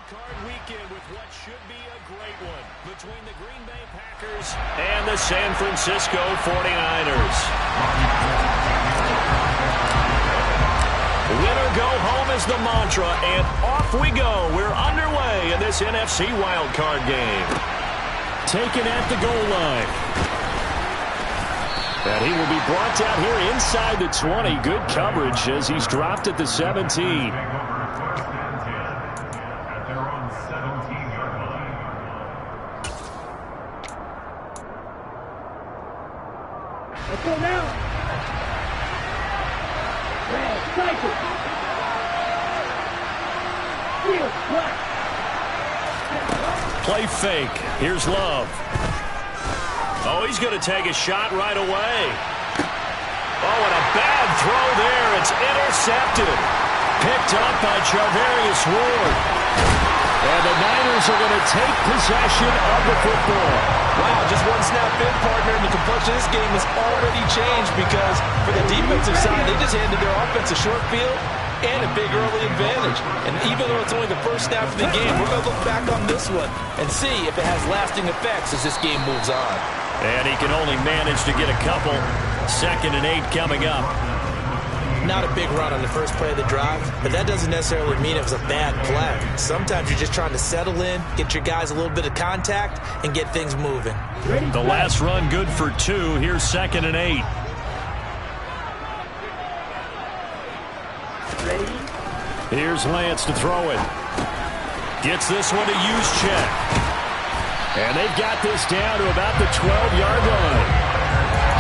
card weekend with what should be a great one between the Green Bay Packers and the San Francisco 49ers. Win or go home is the mantra, and off we go. We're underway in this NFC wildcard game. Taken at the goal line. And he will be brought down here inside the 20. Good coverage as he's dropped at the 17. Let's go now. Red, cycle. Here, black. Play fake. Here's Love. Oh, he's going to take a shot right away. Oh, and a bad throw there. It's intercepted. Picked up by Charvarius Ward. And the Niners are going to take possession of the football. Wow, just one snap in, partner, and the complexion of this game has already changed because for the defensive side, they just handed their offense a short field and a big early advantage. And even though it's only the first snap of the game, we're going to look back on this one and see if it has lasting effects as this game moves on. And he can only manage to get a couple. 2nd and 8 coming up. Not a big run on the first play of the drive, but that doesn't necessarily mean it was a bad play. Sometimes you're just trying to settle in, get your guys a little bit of contact, and get things moving. The last run good for 2. Here's 2nd and 8. Here's Lance to throw it. Gets this one to Juszczyk. And they've got this down to about the 12-yard line.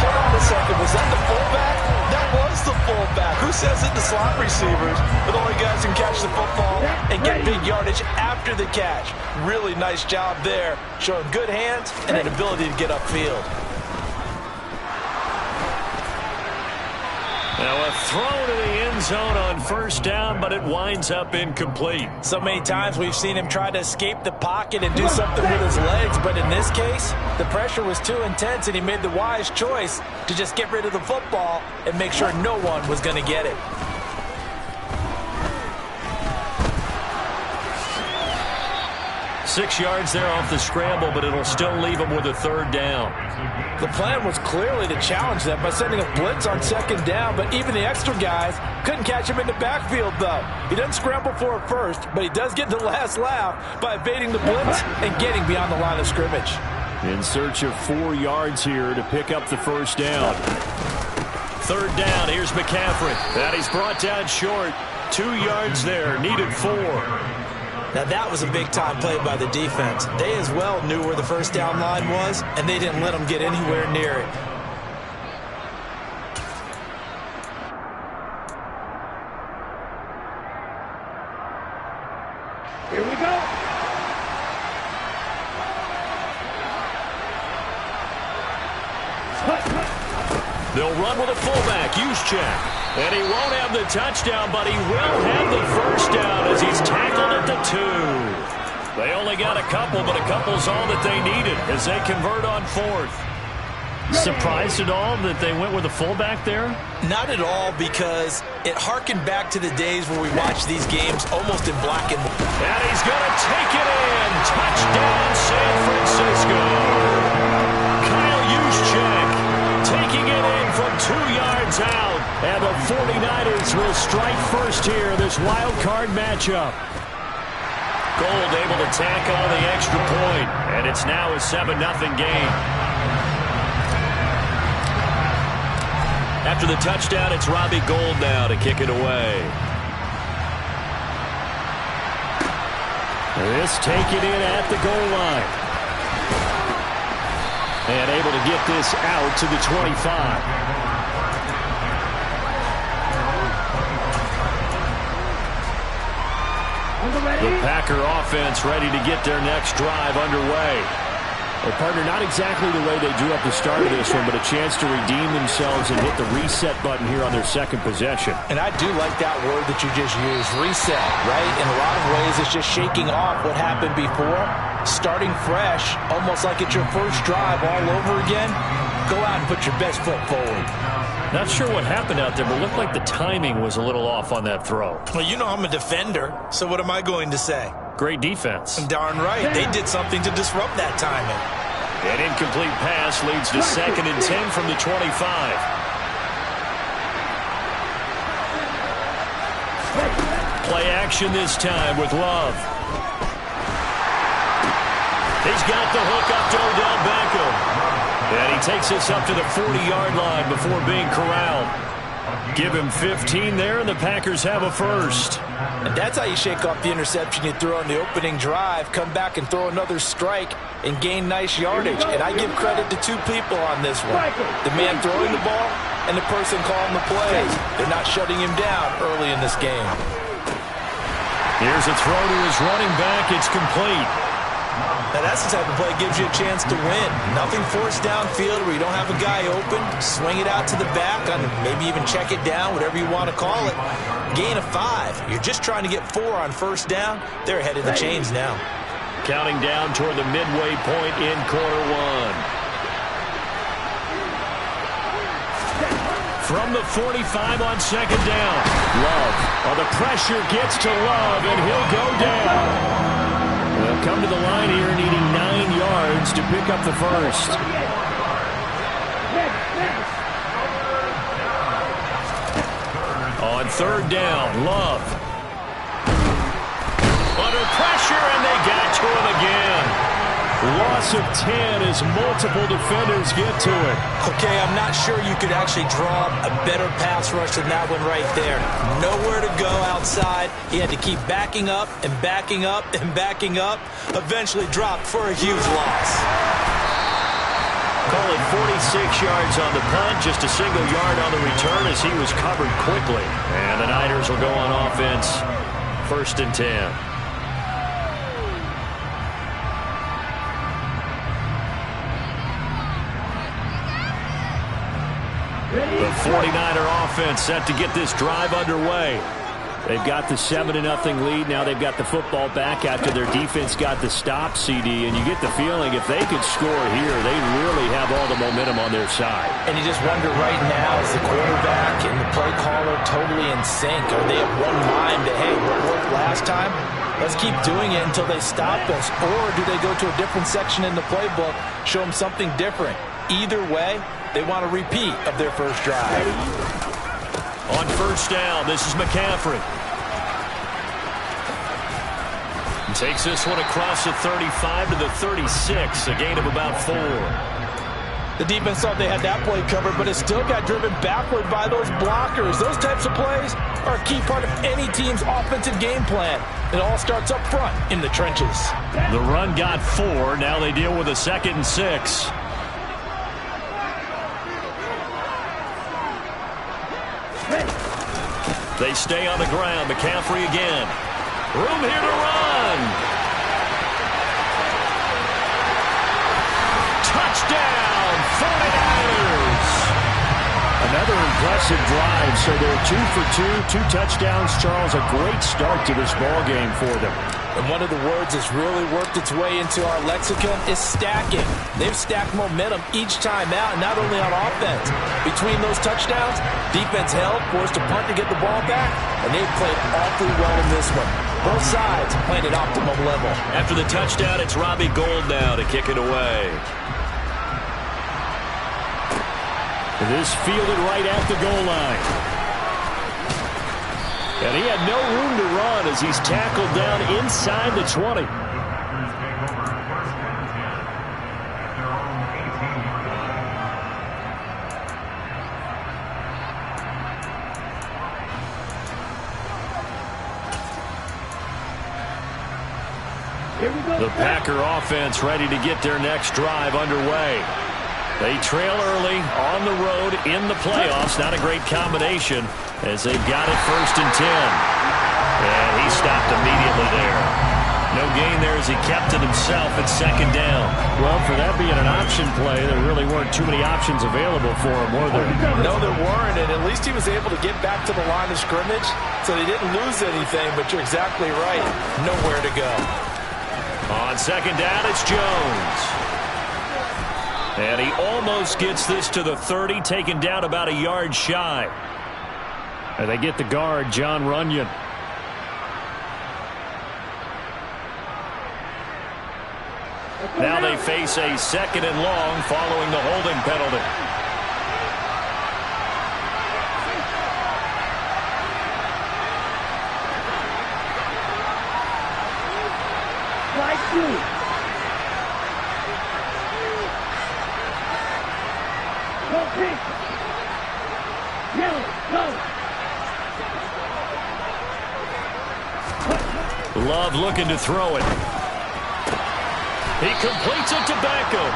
Hold on a second. Was that the fullback? That was the fullback. Who says it? The slot receivers are the only guys who can catch the football and get big yardage after the catch. Really nice job there, showing good hands and an ability to get upfield. Now a throw to the end zone on first down, but it winds up incomplete. So many times we've seen him try to escape the pocket and do something with his legs, but in this case, the pressure was too intense and he made the wise choice to just get rid of the football and make sure no one was going to get it. Six yards there off the scramble, but it'll still leave him with a 3rd down. The plan was clearly to challenge them by sending a blitz on 2nd down, but even the extra guys couldn't catch him in the backfield, though. He doesn't scramble for it first, but he does get the last laugh by evading the blitz and getting beyond the line of scrimmage. In search of 4 yards here to pick up the first down. 3rd down, here's McCaffrey. And he's brought down short. 2 yards there, needed 4. Now that was a big-time play by the defense. They as well knew where the first down line was, and they didn't let them get anywhere near it. Here we go. They'll run with a fullback, Juszczyk. And he won't have the touchdown, but he will have the first down as he's tackled at the 2. They only got a couple, but a couple's all that they needed as they convert on 4th. Surprised at all that they went with a fullback there? Not at all, because it harkened back to the days where we watched these games almost in black and white. And he's going to take it in. Touchdown, San Francisco. Kyle Juszczyk taking it in from 2 yards out. And the 49ers will strike first here, this wild card matchup. Gold able to tack on the extra point, and it's now a 7-0 game. After the touchdown, it's Robbie Gould now to kick it away. This take it in at the goal line. And able to get this out to the 25. The Packer offense ready to get their next drive underway. Well, partner, not exactly the way they drew up the start of this one, but a chance to redeem themselves and hit the reset button here on their 2nd possession. And I do like that word that you just used, reset, right? In a lot of ways, it's just shaking off what happened before, starting fresh, almost like it's your first drive all over again. Go out and put your best foot forward. Not sure what happened out there, but it looked like the timing was a little off on that throw. Well, you know I'm a defender, so what am I going to say? Great defense. Darn right. They did something to disrupt that timing. An incomplete pass leads to 2nd and 10 from the 25. Play action this time with Love. He's got the hook up to Odell Beckham. And he takes us up to the 40-yard line before being corralled. Give him 15 there, and the Packers have a first. And that's how you shake off the interception you threw on the opening drive, come back and throw another strike and gain nice yardage. And I give credit to two people on this one. The man throwing the ball and the person calling the plays. They're not shutting him down early in this game. Here's a throw to his running back. It's complete. Now that's the type of play that gives you a chance to win. Nothing forced downfield where you don't have a guy open. Swing it out to the back, maybe even check it down, whatever you want to call it. Gain of 5. You're just trying to get 4 on first down. They're ahead of the chains now. Counting down toward the midway point in quarter 1. From the 45 on 2nd down. Love. Oh, the pressure gets to Love, and he'll go down. They'll come to the line here needing 9 yards to pick up the first. On 3rd down, Love. Under pressure, and they got to him again. Loss of 10 as multiple defenders get to it. Okay, I'm not sure you could actually draw a better pass rush than that one right there. Nowhere to go outside. He had to keep backing up and backing up and backing up. Eventually dropped for a huge loss. Call it 46 yards on the punt, just a single yard on the return as he was covered quickly. And the Niners will go on offense, 1st and 10. The 49er offense set to get this drive underway. They've got the 7-0 lead. Now they've got the football back after their defense got the stop, CD. And you get the feeling if they could score here, they really have all the momentum on their side. And you just wonder right now, is the quarterback and the play caller totally in sync? Are they of one mind that, hey, what worked last time? Let's keep doing it until they stop us. Or do they go to a different section in the playbook, show them something different? Either way, they want a repeat of their first drive. On 1st down, this is McCaffrey. Takes this one across the 35 to the 36, a gain of about 4. The defense thought they had that play covered, but it still got driven backward by those blockers. Those types of plays are a key part of any team's offensive game plan. It all starts up front in the trenches. The run got 4. Now they deal with a 2nd and 6. They stay on the ground. McCaffrey again. Room here to run. Touchdown, 49ers. Another impressive drive. So they're 2 for 2, 2 touchdowns. Charles, a great start to this ball game for them. And one of the words that's really worked its way into our lexicon is stacking. They've stacked momentum each time out, not only on offense. Between those touchdowns, defense held, forced a punt to get the ball back, and they've played awfully well in this one. Both sides playing at optimum level. After the touchdown, it's Robbie Gould now to kick it away. This fielded right at the goal line. And he had no room to run as he's tackled down inside the 20. The Packer offense ready to get their next drive underway. They trail early on the road in the playoffs. Not a great combination as they've got it 1st and 10. And he stopped immediately there. No gain there as he kept it himself at 2nd down. Well, for that being an option play, there really weren't too many options available for him, were there? No, there weren't, and at least he was able to get back to the line of scrimmage, so they didn't lose anything, but you're exactly right. Nowhere to go. On 2nd down, it's Jones. And he almost gets this to the 30, taken down about a yard shy. And they get the guard, John Runyon. Now they face a 2nd and long following the holding penalty. Slide through. Go pink. Yellow, go. Love looking to throw it. He completes it to Beckham.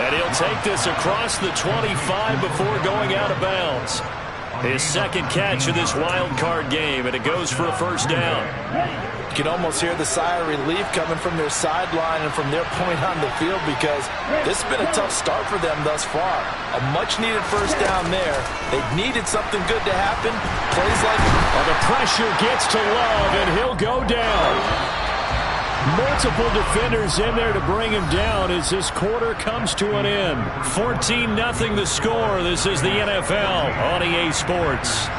And he'll take this across the 25 before going out of bounds. His 2nd catch of this wild card game, and it goes for a 1st down. You can almost hear the sigh of relief coming from their sideline and from their point on the field, because this has been a tough start for them thus far. A much-needed 1st down there. They needed something good to happen. Plays like... Well, the pressure gets to Love, and he'll go down. Multiple defenders in there to bring him down as this quarter comes to an end. 14-0 the score. This is the NFL on EA Sports.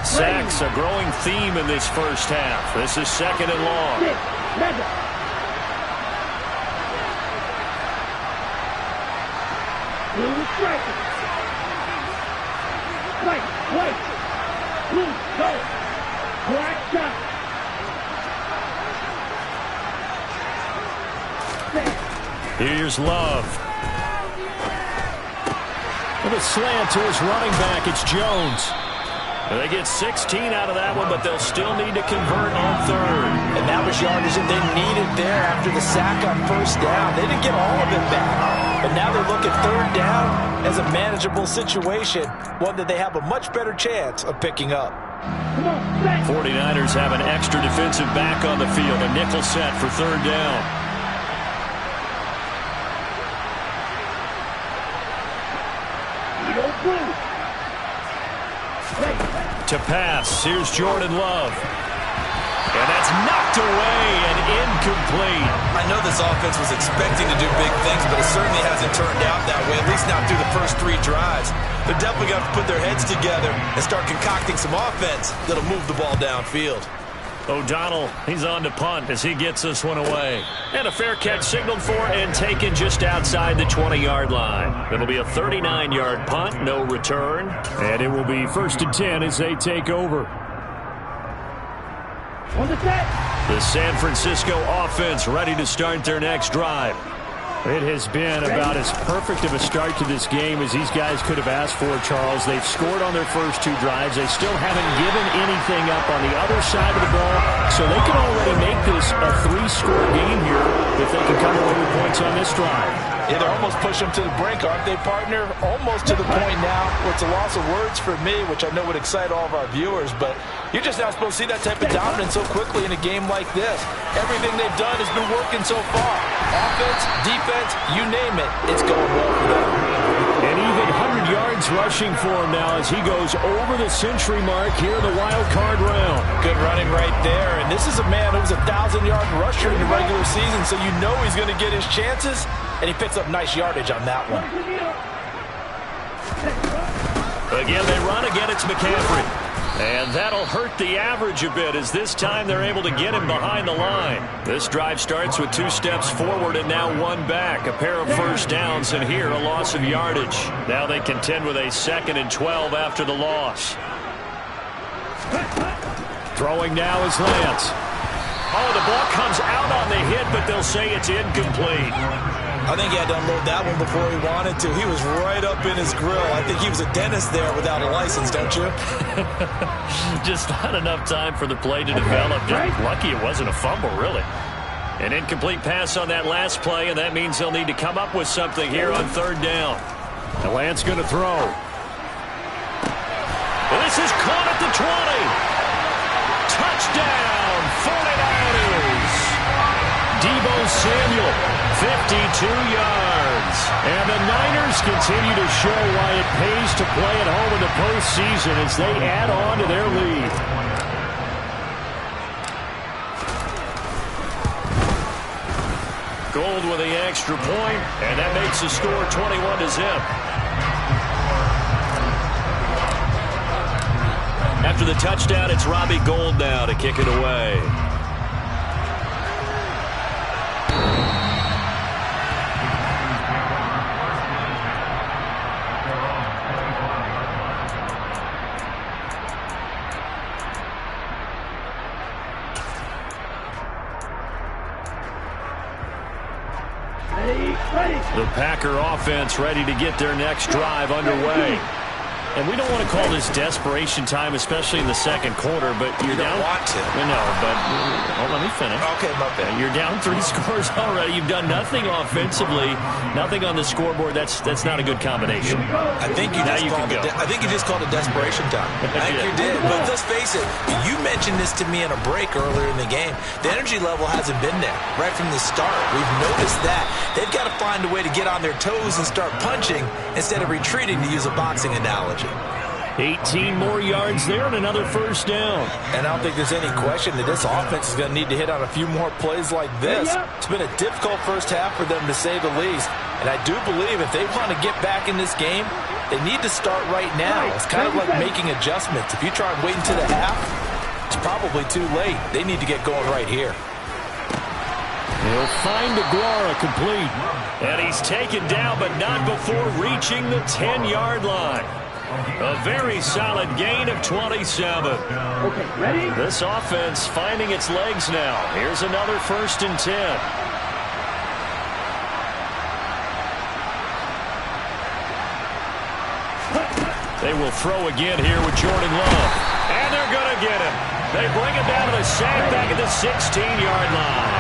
Sacks, a growing theme in this 1st half. This is 2nd and long. Blue striker. White, white. Blue, go. Black shot. Here's Love. With a slant to his running back, it's Jones. They get 16 out of that one, but they'll still need to convert on 3rd. And that was yardage that they needed there after the sack on 1st down. They didn't get all of it back. But now they look at 3rd down as a manageable situation, one that they have a much better chance of picking up. 49ers have an extra defensive back on the field, a nickel set for 3rd down. To pass, here's Jordan Love. And that's knocked away and incomplete. I know this offense was expecting to do big things, but it certainly hasn't turned out that way, at least not through the first 3 drives. They're definitely going to put their heads together and start concocting some offense that'll move the ball downfield. O'Donnell, he's on to punt as he gets this one away. And a fair catch signaled for and taken just outside the 20-yard line. It'll be a 39-yard punt, no return. And it will be 1st and 10 as they take over. On the set. The San Francisco offense ready to start their next drive. It has been about as perfect of a start to this game as these guys could have asked for, Charles. They've scored on their first 2 drives. They still haven't given anything up on the other side of the ball, so they can already make this a 3-score game here if they can come away with points on this drive. Yeah, they're almost pushing them to the brink, aren't they, partner? Almost to the point now where it's a loss of words for me, which I know would excite all of our viewers, but you're just not supposed to see that type of dominance so quickly in a game like this. Everything they've done has been working so far. Offense, defense, you name it, it's going well for them. And even 100 yards rushing for him now as he goes over the century mark here in the wild card round. Good running right there, and this is a man who was a 1,000-yard rusher in the regular season, so you know he's going to get his chances. And he picks up nice yardage on that one. Again, they run again. It's McCaffrey. And that'll hurt the average a bit as this time they're able to get him behind the line. This drive starts with 2 steps forward and now 1 back. A pair of 1st downs, and here a loss of yardage. Now they contend with a 2nd and 12 after the loss. Throwing now is Lance. Oh, the ball comes out on the hit, but they'll say it's incomplete. I think he had to unload that one before he wanted to. He was right up in his grill. I think he was a dentist there without a license, don't you? Just not enough time for the play to develop. Just lucky it wasn't a fumble, really. An incomplete pass on that last play, and that means they'll need to come up with something here on 3rd down. And Lance going to throw. This is caught at the 20. Touchdown, 49ers. Deebo Samuel, 52 yards. And the Niners continue to show why it pays to play at home in the postseason as they add on to their lead. Gold with the extra point, and that makes the score 21-0. After the touchdown, it's Robbie Gould now to kick it away. The Packer offense ready to get their next drive underway. And we don't want to call this desperation time, especially in the second quarter, but you're down. You don't want to. No, but let me finish. Okay, my bad. You're down 3 scores already. You've done nothing offensively, nothing on the scoreboard. That's not a good combination. I think you just called it desperation time. I think you did. But let's face it, you mentioned this to me in a break earlier in the game. The energy level hasn't been there right from the start. We've noticed that. They've got to find a way to get on their toes and start punching instead of retreating, to use a boxing analogy. 18 more yards there and another first down. And I don't think there's any question that this offense is going to need to hit on a few more plays like this. It's been a difficult first half for them, to say the least. And I do believe if they want to get back in this game, they need to start right now. It's kind of like making adjustments. If you try and wait until the half, it's probably too late. They need to get going right here. He'll find Aguara complete. And he's taken down, but not before reaching the 10-yard line. A very solid gain of 27. Okay, ready? This offense finding its legs now. Here's another 1st and 10. They will throw again here with Jordan Love. And they're going to get him. They bring him down to the sack back at the 16-yard line.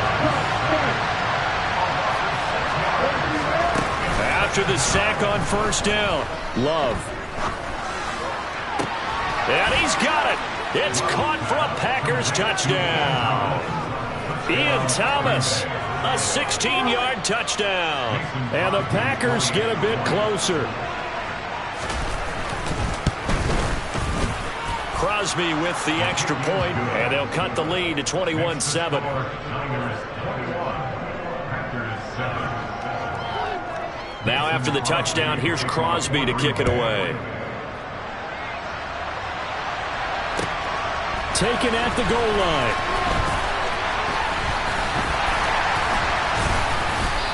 After the sack on 1st down, Love. And he's got it. It's caught for a Packers touchdown. Ian Thomas, a 16-yard touchdown. And the Packers get a bit closer. Crosby with the extra point, and they'll cut the lead to 21-7. Now after the touchdown, here's Crosby to kick it away. Taken at the goal line.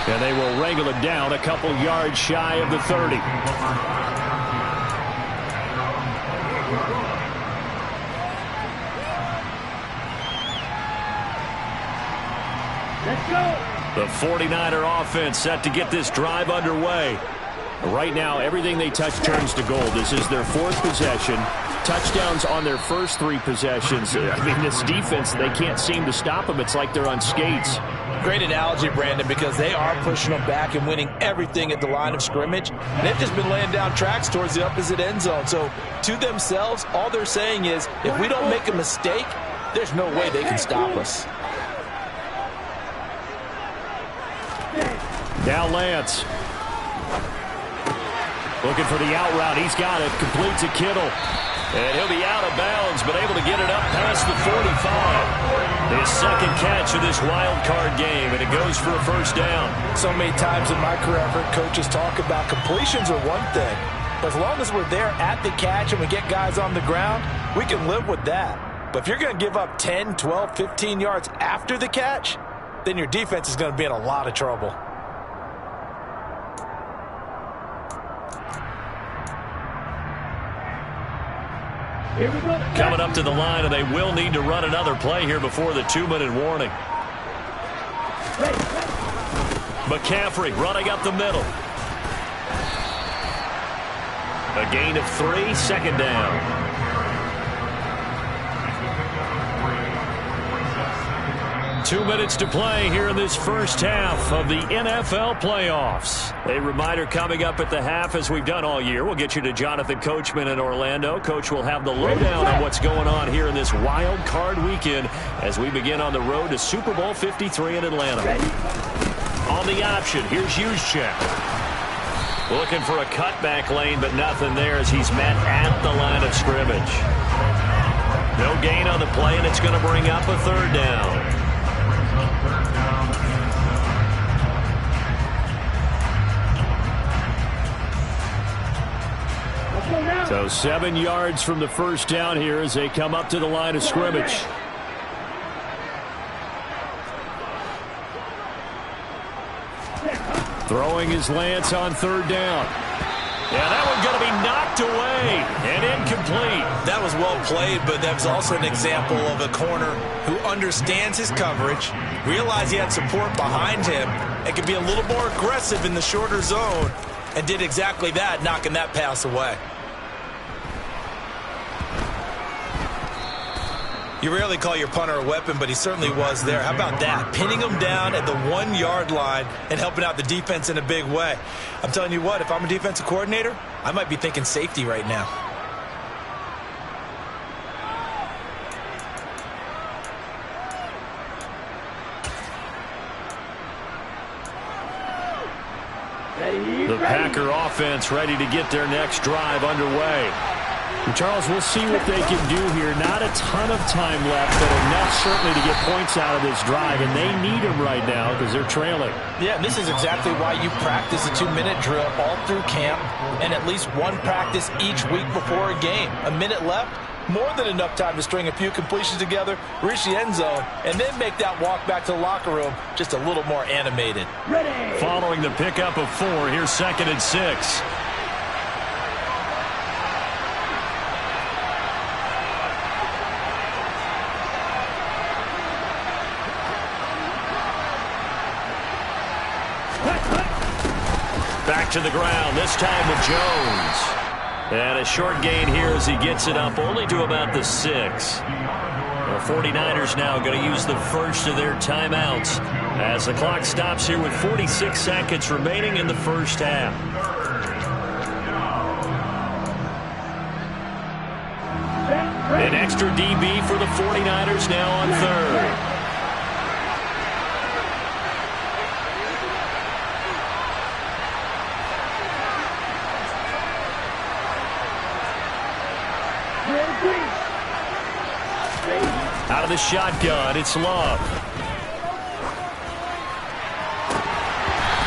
And they will wrangle it down a couple yards shy of the 30. Let's go. The 49er offense set to get this drive underway. Right now, everything they touch turns to gold. This is their 4th possession. Touchdowns on their first 3 possessions. I mean, this defense, they can't seem to stop them. It's like they're on skates. Great analogy, Brandon, because they are pushing them back and winning everything at the line of scrimmage. They've just been laying down tracks towards the opposite end zone. So, to themselves, all they're saying is, if we don't make a mistake, there's no way they can stop us. Now Lance. Looking for the out route. He's got it. Complete to Kittle. And he'll be out of bounds, but able to get it up past the 45. His second catch of this wild card game, and it goes for a 1st down. So many times in my career, I've heard coaches talk about completions are one thing. But as long as we're there at the catch and we get guys on the ground, we can live with that. But if you're going to give up 10, 12, 15 yards after the catch, then your defense is going to be in a lot of trouble. Here we go. Coming up to the line, and they will need to run another play here before the 2-minute warning. McCaffrey running up the middle. A gain of 3, 2nd down. 2 minutes to play here in this first half of the NFL playoffs. A reminder coming up at the half, as we've done all year. We'll get you to Jonathan Coachman in Orlando. Coach will have the lowdown on what's going on here in this wild card weekend as we begin on the road to Super Bowl 53 in Atlanta. On the option, here's Juszczyk. Looking for a cutback lane, but nothing there as he's met at the line of scrimmage. No gain on the play, and it's going to bring up a 3rd down. So 7 yards from the first down here as they come up to the line of scrimmage. Throwing his Lance on third down. Yeah, that one's going to be knocked away and incomplete. That was well played, but that was also an example of a corner who understands his coverage, realized he had support behind him, and could be a little more aggressive in the shorter zone, and did exactly that, knocking that pass away. You rarely call your punter a weapon, but he certainly was there. How about that? Pinning him down at the 1-yard line and helping out the defense in a big way. I'm telling you what, if I'm a defensive coordinator, I might be thinking safety right now. The Packer offense ready to get their next drive underway. And Charles, we'll see what they can do here. Not a ton of time left, but enough certainly to get points out of this drive, and they need them right now because they're trailing. Yeah, and this is exactly why you practice a 2-minute drill all through camp and at least one practice each week before a game. A minute left, more than enough time to string a few completions together, reach the end zone, and then make that walk back to the locker room just a little more animated. Ready. Following the pickup of 4, here's 2nd and 6. Back to the ground, this time with Jones. And a short gain here as he gets it up only to about the 6. The 49ers now going to use the first of their timeouts as the clock stops here with 46 seconds remaining in the first half. An extra DB for the 49ers now on third. Out of the shotgun, it's Love.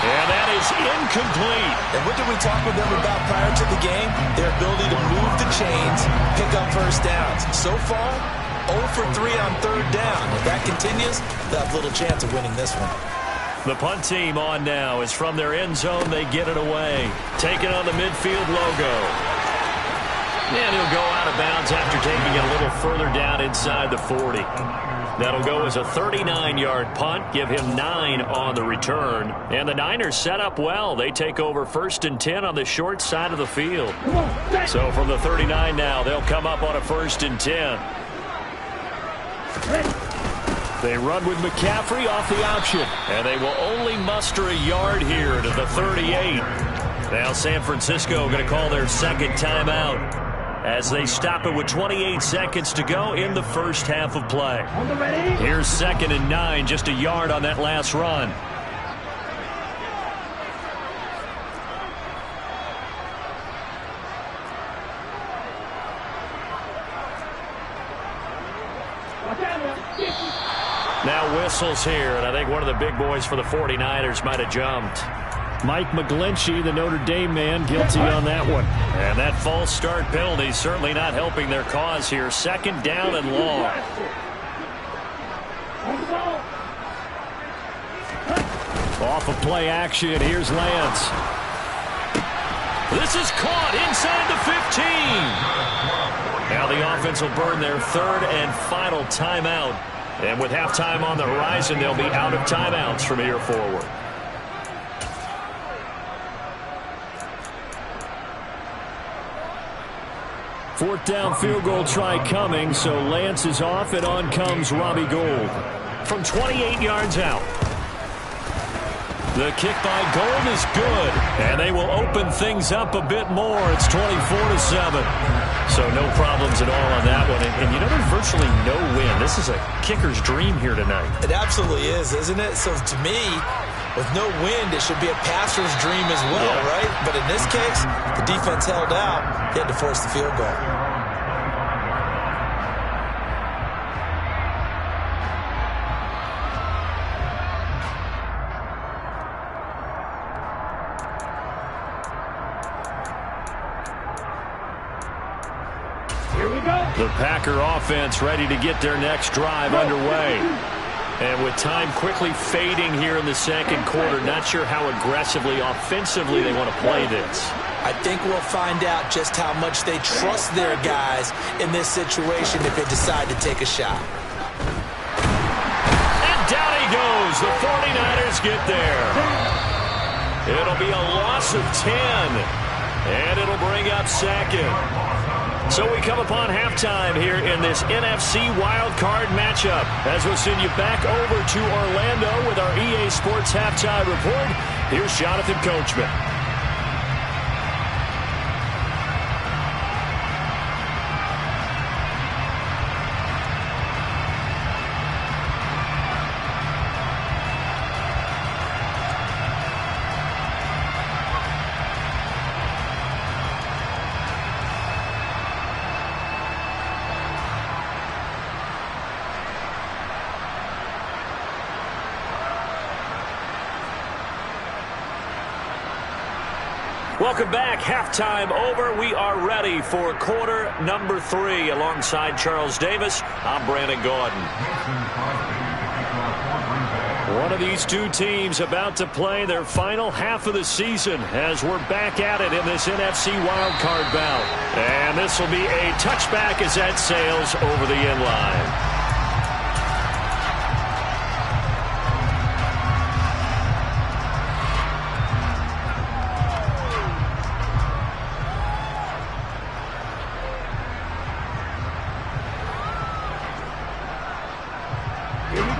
And that is incomplete. And what did we talk with them about prior to the game? Their ability to move the chains, pick up first downs. So far, 0 for 3 on third down. If that continues, they'll have little chance of winning this one. The punt team on now is from their end zone. They get it away. Taking on the midfield logo. And he'll go out of bounds after taking it a little further down inside the 40. That'll go as a 39-yard punt, give him 9 on the return. And the Niners set up well. They take over 1st and 10 on the short side of the field. So from the 39 now, they'll come up on a 1st and 10. They run with McCaffrey off the option. And they will only muster a yard here to the 38. Now San Francisco going to call their second timeout as they stop it with 28 seconds to go in the first half of play. Here's 2nd and 9, just a yard on that last run. Now whistles here, and I think one of the big boys for the 49ers might have jumped. Mike McGlinchey, the Notre Dame man, guilty on that one. And that false start penalty certainly not helping their cause here. 2nd down and long. Off of play action, here's Lance. This is caught inside the 15. Now the offense will burn their 3rd and final timeout. And with halftime on the horizon, they'll be out of timeouts from here forward. 4th down field goal try coming, so Lance is off, and on comes Robbie Gould. From 28 yards out. The kick by Gould is good, and they will open things up a bit more. It's 24-7. So no problems at all on that one. And you know, there's virtually no win. This is a kicker's dream here tonight. It absolutely is, isn't it? So to me, with no wind, it should be a passer's dream as well, right? But in this case, the defense held out. They had to force the field goal. Here we go. The Packer offense ready to get their next drive underway. And with time quickly fading here in the second quarter, not sure how aggressively, offensively they want to play this. I think we'll find out just how much they trust their guys in this situation if they decide to take a shot. And down he goes. The 49ers get there. It'll be a loss of 10. And it'll bring up second. So we come upon halftime here in this NFC wildcard matchup as we'll send you back over to Orlando with our EA Sports Halftime Report. Here's Jonathan Coachman. Welcome back. Halftime over. We are ready for quarter number 3. Alongside Charles Davis, I'm Brandon Gaudin. One of these two teams about to play their final half of the season as we're back at it in this NFC wildcard bout. And this will be a touchback as that sails over the end line.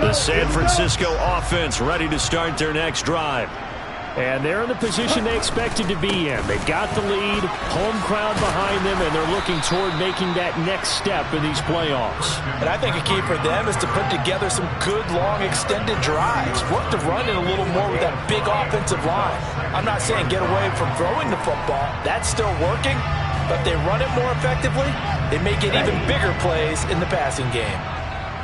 The San Francisco offense ready to start their next drive. And they're in the position they expected to be in. They've got the lead, home crowd behind them, and they're looking toward making that next step in these playoffs. And I think a key for them is to put together some good, long, extended drives. Work the run in a little more with that big offensive line. I'm not saying get away from throwing the football. That's still working. But if they run it more effectively, they may get even bigger plays in the passing game.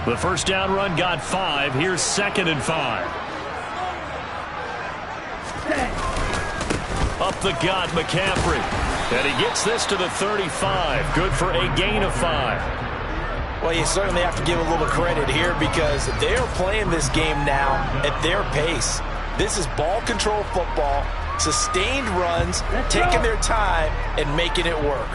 The first down run got 5. Here's 2nd and 5. Up the gut, McCaffrey. And he gets this to the 35. Good for a gain of 5. Well, you certainly have to give a little credit here because they are playing this game now at their pace. This is ball control football, sustained runs, taking their time, and making it work.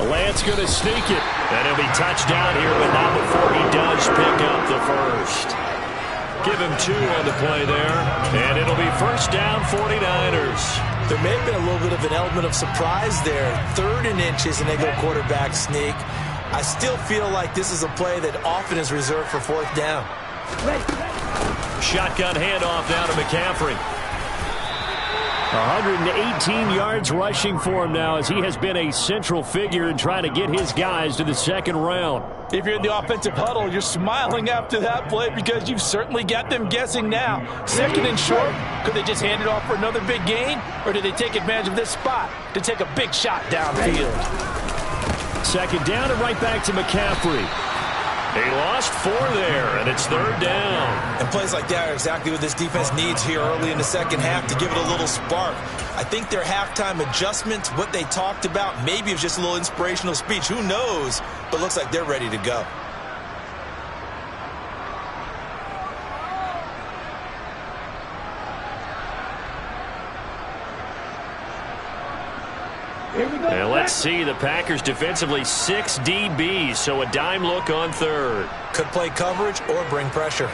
Lance going to sneak it. And he'll be touchdown here, but not before he does pick up the first. Give him 2 on the play there. And it'll be first down 49ers. There may have been a little bit of an element of surprise there. 3rd and inches, and they go quarterback sneak. I still feel like this is a play that often is reserved for 4th down. Shotgun handoff now to McCaffrey. 118 yards rushing for him now as he has been a central figure in trying to get his guys to the second round. If you're in the offensive huddle, you're smiling after that play because you've certainly got them guessing now. 2nd and short, could they just hand it off for another big gain? Or did they take advantage of this spot to take a big shot downfield? 2nd down and right back to McCaffrey. He lost 4 there, and it's 3rd down. And plays like that are exactly what this defense needs here early in the second half to give it a little spark. I think their halftime adjustments, what they talked about, maybe it was just a little inspirational speech. Who knows? But looks like they're ready to go. And let's see, the Packers defensively 6 DBs, so a dime look on 3rd. Could play coverage or bring pressure.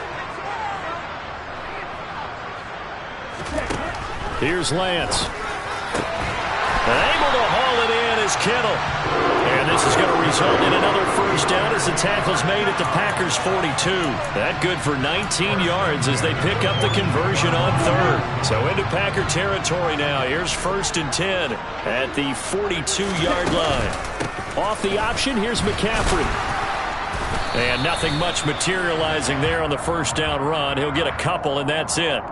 Here's Lance. Able to haul it in is Kittle. And this is going to result in another first down as the tackle's made at the Packers' 42. That good for 19 yards as they pick up the conversion on 3rd. So into Packer territory now. Here's 1st and 10 at the 42-yard line. Off the option, here's McCaffrey. And nothing much materializing there on the first down run. He'll get a couple, and that's it.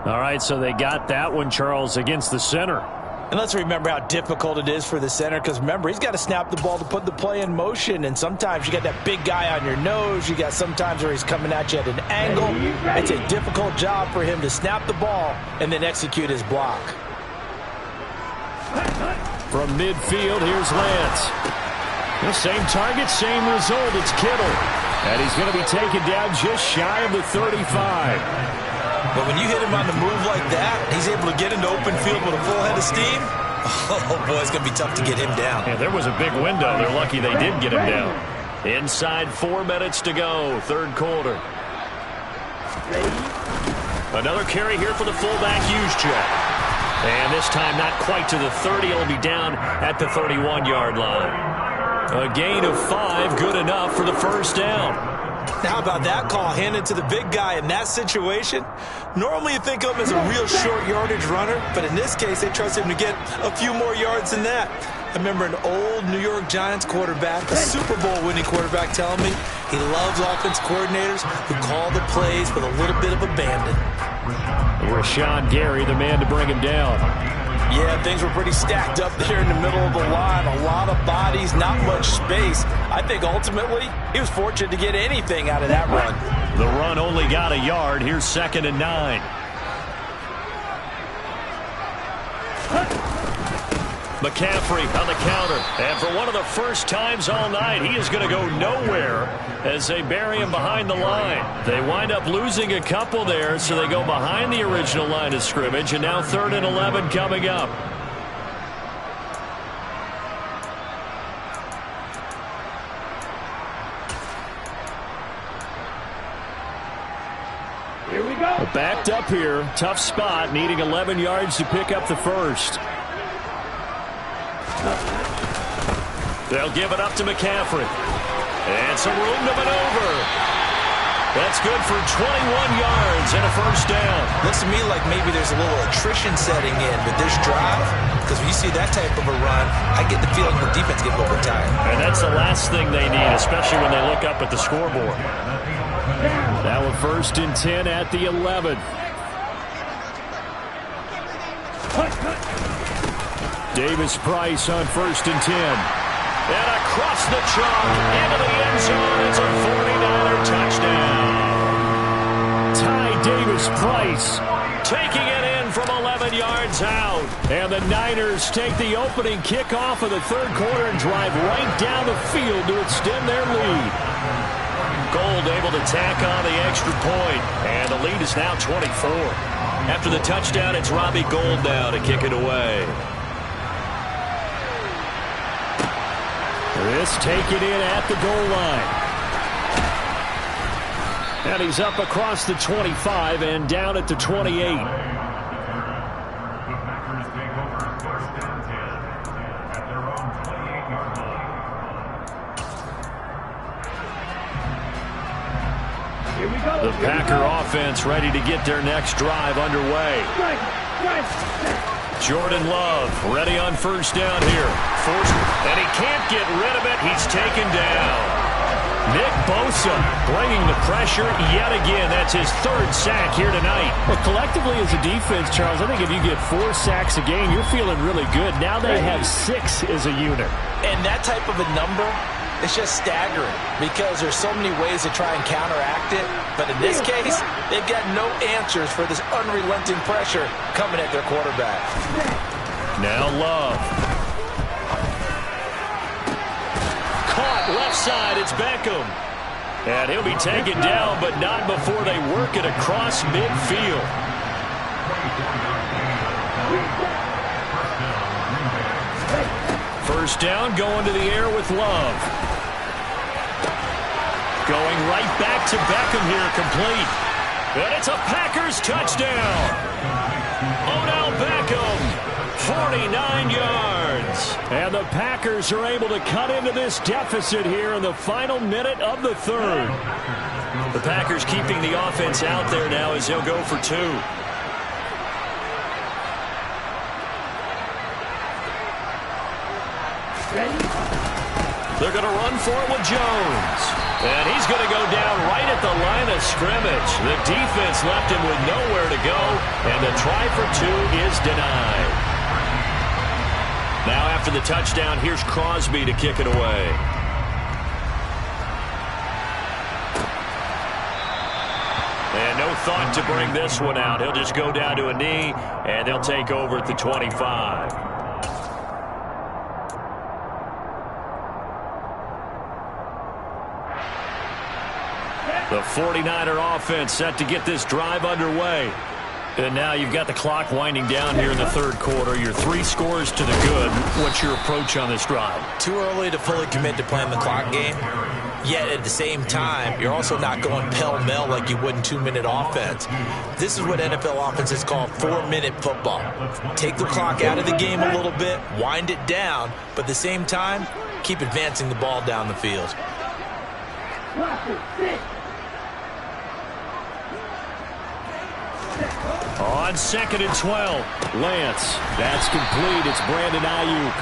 All right, so they got that one, Charles, against the center. And let's remember how difficult it is for the center because, remember, he's got to snap the ball to put the play in motion. And sometimes you got that big guy on your nose. You got sometimes where he's coming at you at an angle. It's a difficult job for him to snap the ball and then execute his block. From midfield, here's Lance. The same target, same result. It's Kittle. And he's going to be taken down just shy of the 35. But when you hit him on the move like that, he's able to get into open field with a full head of steam. Oh, boy, it's going to be tough to get him down. Yeah, there was a big window. They're lucky they did get him down. Inside 4 minutes to go, third quarter. Another carry here for the fullback, Juszczyk. And this time not quite to the 30. It'll be down at the 31-yard line. A gain of 5, good enough for the first down. Now about that call handed to the big guy in that situation? Normally you think of him as a real short yardage runner, but in this case they trust him to get a few more yards than that. I remember an old New York Giants quarterback, a Super Bowl winning quarterback, telling me he loves offense coordinators who call the plays with a little bit of abandon. Rashawn Gary, the man to bring him down. Yeah, things were pretty stacked up there in the middle of the line. A lot of bodies, not much space. I think ultimately he was fortunate to get anything out of that run. The run only got a yard. Here's 2nd and 9. McCaffrey on the counter. And for one of the first times all night, he is going to go nowhere as they bury him behind the line. They wind up losing a couple there, so they go behind the original line of scrimmage, and now 3rd and 11 coming up. Here we go. Backed up here. Tough spot, needing 11 yards to pick up the first. They'll give it up to McCaffrey. And some room to maneuver. That's good for 21 yards and a first down. Looks to me like maybe there's a little attrition setting in with this drive, because when you see that type of a run, I get the feeling the defense gets a little bit tired. And that's the last thing they need, especially when they look up at the scoreboard. Now a 1st and 10 at the 11th. Davis Price on 1st and 10. And across the chalk into the end zone. It's a 49er touchdown. Ty Davis Price taking it in from 11 yards out. And the Niners take the opening kickoff of the third quarter and drive right down the field to extend their lead. Gold able to tack on the extra point. And the lead is now 24. After the touchdown, it's Robbie Gould now to kick it away. This taken in at the goal line. And he's up across the 25 and down at the 28. Here we go. The Packer offense ready to get their next drive underway. Jordan Love ready on first down here. And he can't get rid of it. He's taken down. Nick Bosa bringing the pressure yet again. That's his 3rd sack here tonight. Well, collectively as a defense, Charles, I think if you get 4 sacks a game, you're feeling really good. Now they have 6 as a unit. And that type of a number, it's just staggering because there's so many ways to try and counteract it. But in this case, they've got no answers for this unrelenting pressure coming at their quarterback. Now Love. Caught left side, it's Beckham. And he'll be taken down, but not before they work it across midfield. First down, going to the air with Love. Going right back to Beckham here, complete. And it's a Packers touchdown. Odell Beckham, 49 yards. And the Packers are able to cut into this deficit here in the final minute of the third. The Packers keeping the offense out there now as they'll go for 2. They're going to run for it with Jones. And he's going to go down right at the line of scrimmage. The defense left him with nowhere to go. And the try for 2 is denied. Now after the touchdown, here's Crosby to kick it away. And no thought to bring this one out. He'll just go down to a knee, and they'll take over at the 25. The 49er offense set to get this drive underway. And now you've got the clock winding down here in the third quarter. Your 3 scores to the good. What's your approach on this drive? Too early to fully commit to playing the clock game. Yet at the same time, you're also not going pell-mell like you would in 2-minute offense. This is what NFL offenses call 4-minute football. Take the clock out of the game a little bit, wind it down, but at the same time, keep advancing the ball down the field. On 2nd and 12, Lance. That's complete. It's Brandon Ayuk.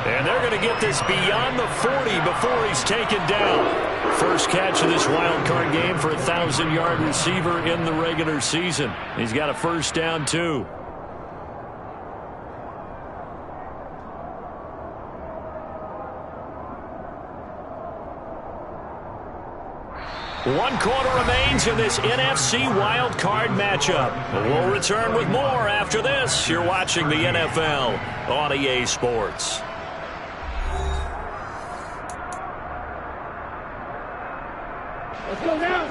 And they're going to get this beyond the 40 before he's taken down. First catch of this wild card game for a 1,000-yard receiver in the regular season. He's got a first down, too. One quarter remains in this NFC wild card matchup. We'll return with more after this. You're watching the NFL on EA Sports. Let's go now.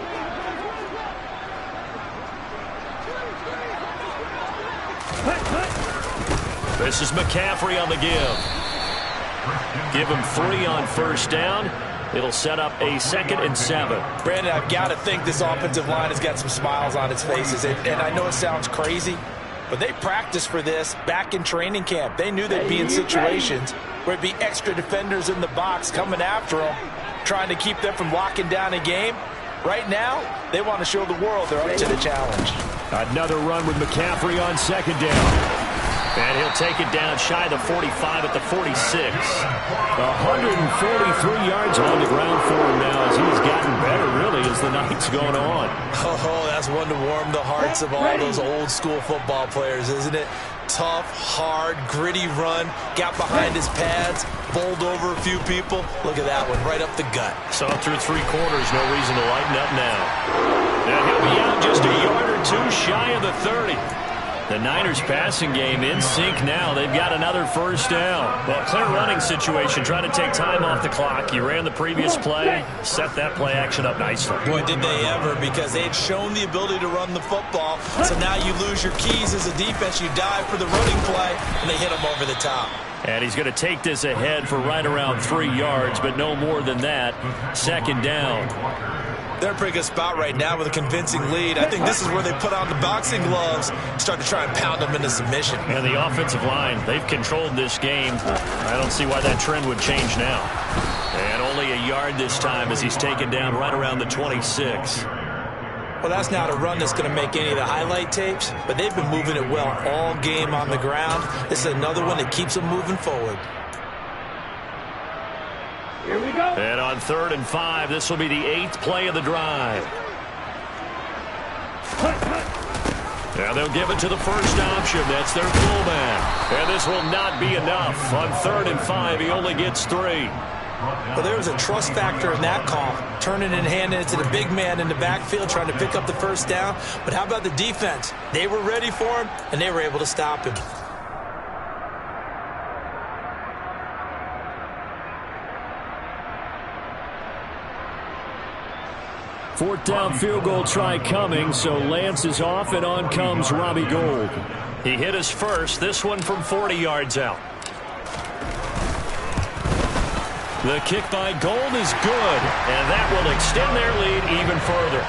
This is McCaffrey on the give. Give him 3 on first down. It'll set up a 2nd and 7. Brandon, I've got to think this offensive line has got some smiles on its faces. And I know it sounds crazy, but they practiced for this back in training camp. They knew they'd be in situations where it'd be extra defenders in the box coming after them, trying to keep them from locking down a game. Right now, they want to show the world they're up to the challenge. Another run with McCaffrey on 2nd down. And he'll take it down shy of the 45 at the 46. 143 yards on the ground for him now as he's gotten better, really, as the night's gone on. Oh, that's one to warm the hearts of all those old-school football players, isn't it? Tough, hard, gritty run, got behind his pads, bowled over a few people. Look at that one, right up the gut. So through 3 quarters, no reason to lighten up now. And he'll be out just a yard or 2 shy of the 30. The Niners passing game in sync now. They've got another first down. Well, clear running situation, trying to take time off the clock. You ran the previous play, set that play action up nicely. Boy, did they ever, because they had shown the ability to run the football. So now you lose your keys as a defense. You dive for the running play, and they hit them over the top. And he's going to take this ahead for right around 3 yards, but no more than that. 2nd down. They're in a pretty good spot right now with a convincing lead. I think this is where they put on the boxing gloves, start to try and pound them into submission. And the offensive line, they've controlled this game. I don't see why that trend would change now. And only a yard this time as he's taken down right around the 26. Well, that's not a run that's going to make any of the highlight tapes, but they've been moving it well all game on the ground. This is another one that keeps them moving forward. Here we go. And on 3rd and 5, this will be the 8th play of the drive. Now they'll give it to the first option. That's their fullback. And this will not be enough. On 3rd and 5, he only gets 3. Well, there was a trust factor in that call, turning and handing it to the big man in the backfield, trying to pick up the first down. But how about the defense? They were ready for him, and they were able to stop him. Fourth down field goal try coming, so Lance is off, and on comes Robbie Gould. He hit his first, this one from 40 yards out. The kick by Gould is good, and that will extend their lead even further.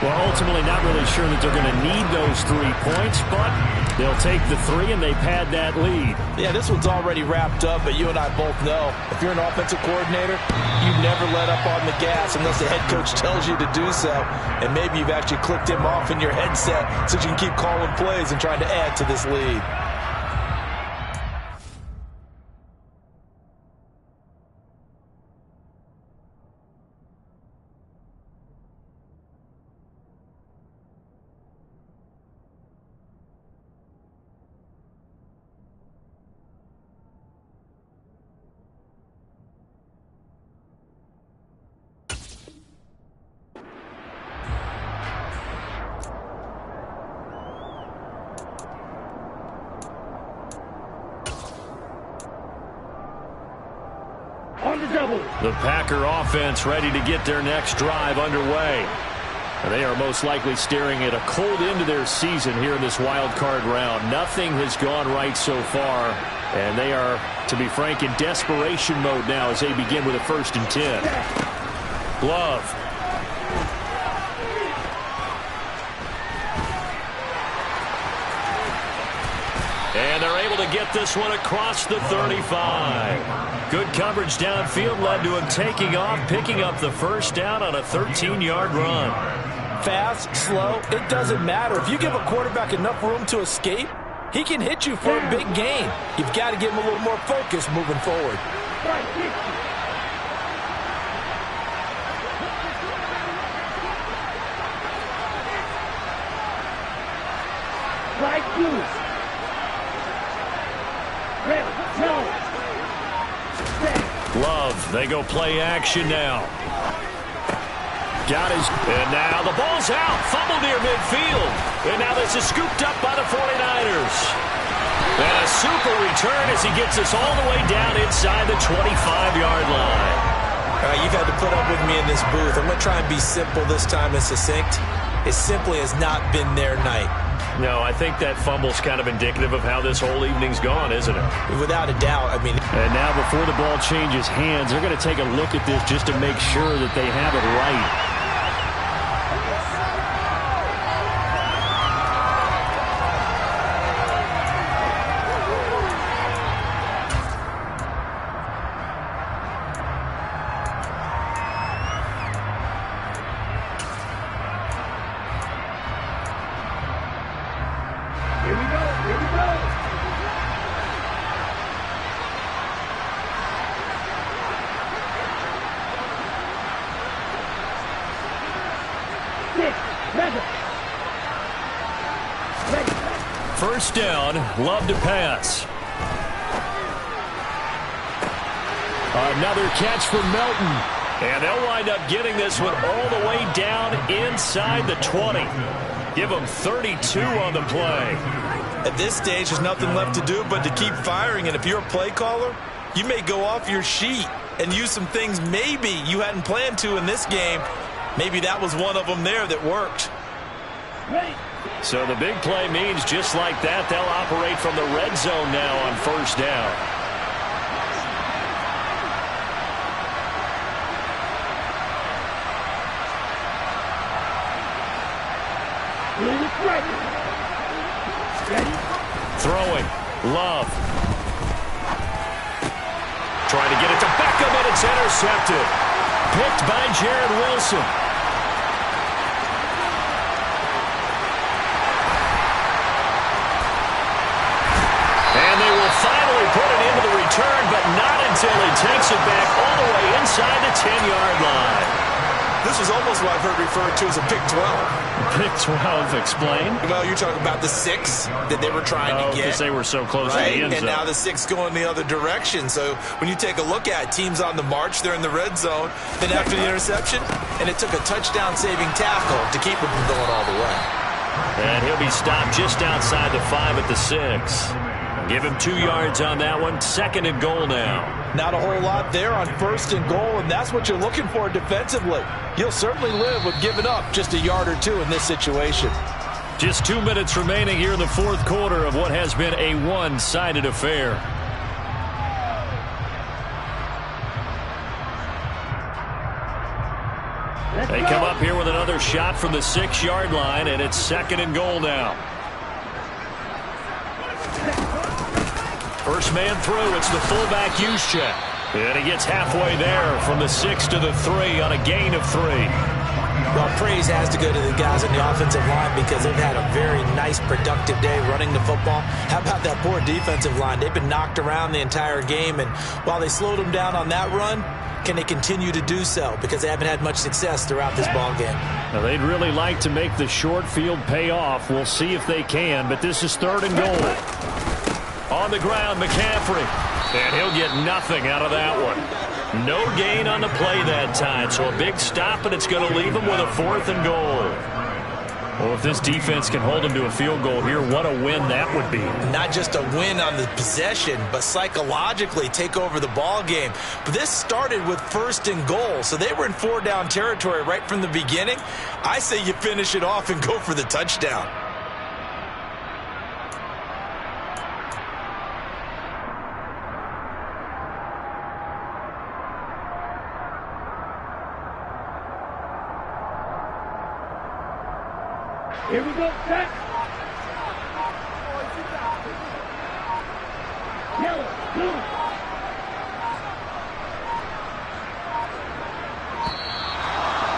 Well, ultimately not really sure that they're going to need those 3 points, but they'll take the 3 and they pad that lead. Yeah, this one's already wrapped up, but you and I both know if you're an offensive coordinator, you never let up on the gas unless the head coach tells you to do so. And maybe you've actually clicked him off in your headset so you can keep calling plays and trying to add to this lead. On the double. The Packer offense ready to get their next drive underway. They are most likely staring at a cold end to their season here in this wild card round. Nothing has gone right so far, and they are, to be frank, in desperation mode now as they begin with a 1st and 10. Love. And they're able to get this one across the 35. Good coverage downfield led to him taking off, picking up the first down on a 13-yard run. Fast, slow, it doesn't matter. If you give a quarterback enough room to escape, he can hit you for a big gain. You've got to give him a little more focus moving forward. Right loose. Love, they go play action now. Got his, and now the ball's out. Fumble near midfield. And now this is scooped up by the 49ers. And a super return as he gets us all the way down inside the 25-yard line. All right, you've had to put up with me in this booth. I'm going to try and be simple this time and succinct. It simply has not been their night. No, I think that fumble's kind of indicative of how this whole evening's gone, isn't it? Without a doubt. I mean, and now before the ball changes hands, they're going to take a look at this just to make sure that they have it right. First down, Love to pass. Another catch for Melton. And they'll wind up getting this one all the way down inside the 20. Give them 32 on the play. At this stage, there's nothing left to do but to keep firing. And if you're a play caller, you may go off your sheet and use some things maybe you hadn't planned to in this game. Maybe that was one of them there that worked. So the big play means just like that, they'll operate from the red zone now on first down. Throwing. Love. Trying to get it to Beckham, and it's intercepted. Picked by Jared Wilson. And they will finally put it into the return, but not until he takes it back all the way inside the 10-yard line. This is almost what I've heard referred to as a Big 12. Big 12, explain. Well, you're talking about the 6 that they were trying to get. Because they were so close to the end zone. And now the 6 going the other direction. So when you take a look at teams on the march, they're in the red zone. Then after the interception, and it took a touchdown-saving tackle to keep them from going all the way. And he'll be stopped just outside the 5 at the 6. Give him 2 yards on that one. 2nd and goal now. Not a whole lot there on 1st and goal, and that's what you're looking for defensively. You'll certainly live with giving up just a yard or 2 in this situation. Just 2 minutes remaining here in the 4th quarter of what has been a one-sided affair. They come up here with another shot from the 6-yard line, and it's 2nd and goal now. First man through, it's the fullback Juszczyk. And he gets halfway there from the 6 to the 3 on a gain of 3. Well, praise has to go to the guys on the offensive line because they've had a very nice, productive day running the football. How about that poor defensive line? They've been knocked around the entire game, and while they slowed them down on that run, can they continue to do so? Because they haven't had much success throughout this ball game. Now, they'd really like to make the short field pay off. We'll see if they can, but this is 3rd and goal. On the ground, McCaffrey. And he'll get nothing out of that one. No gain on the play that time. So a big stop, and it's going to leave him with a 4th and goal. Well, if this defense can hold them to a field goal here, what a win that would be. Not just a win on the possession, but psychologically take over the ball game. But this started with 1st and goal, so they were in 4-down territory right from the beginning. I say you finish it off and go for the touchdown. Here we go, set. Yellow, blue.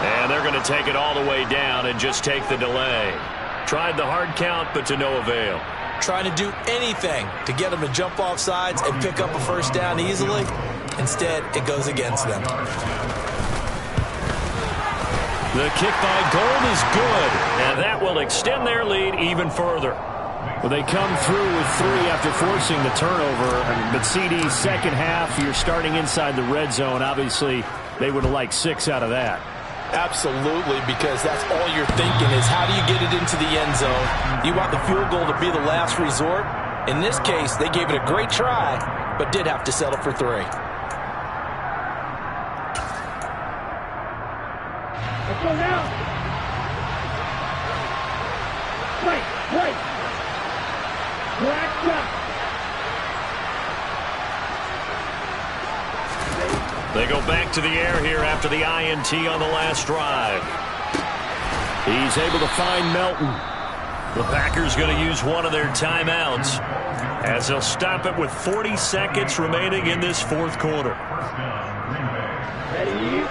And they're going to take it all the way down and just take the delay. Tried the hard count, but to no avail. Trying to do anything to get them to jump off sides and pick up a 1st down easily. Instead, it goes against them. The kick by Gold is good, and that will extend their lead even further. Well, they come through with 3 after forcing the turnover. But CD, second half, you're starting inside the red zone. Obviously, they would have liked 6 out of that. Absolutely, because that's all you're thinking is how do you get it into the end zone? You want the field goal to be the last resort. In this case, they gave it a great try, but did have to settle for 3. Let's go now. Right. Black shot. They go back to the air here after the INT on the last drive. He's able to find Melton. The Packers going to use one of their timeouts as they'll stop it with 40 seconds remaining in this 4th quarter.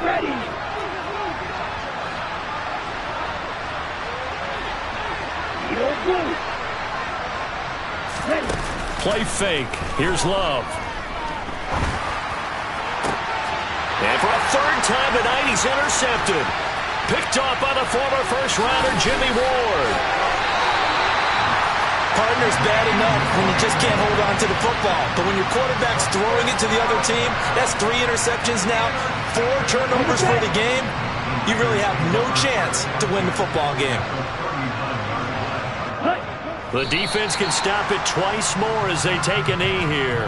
Ready. Play fake. Here's Love. And for a 3rd time tonight, he's intercepted. Picked off by the former first-rounder Jimmy Ward. Partner's bad enough when you just can't hold on to the football. But when your quarterback's throwing it to the other team, that's 3 interceptions now, 4 turnovers for the game. You really have no chance to win the football game. The defense can stop it twice more as they take a knee here.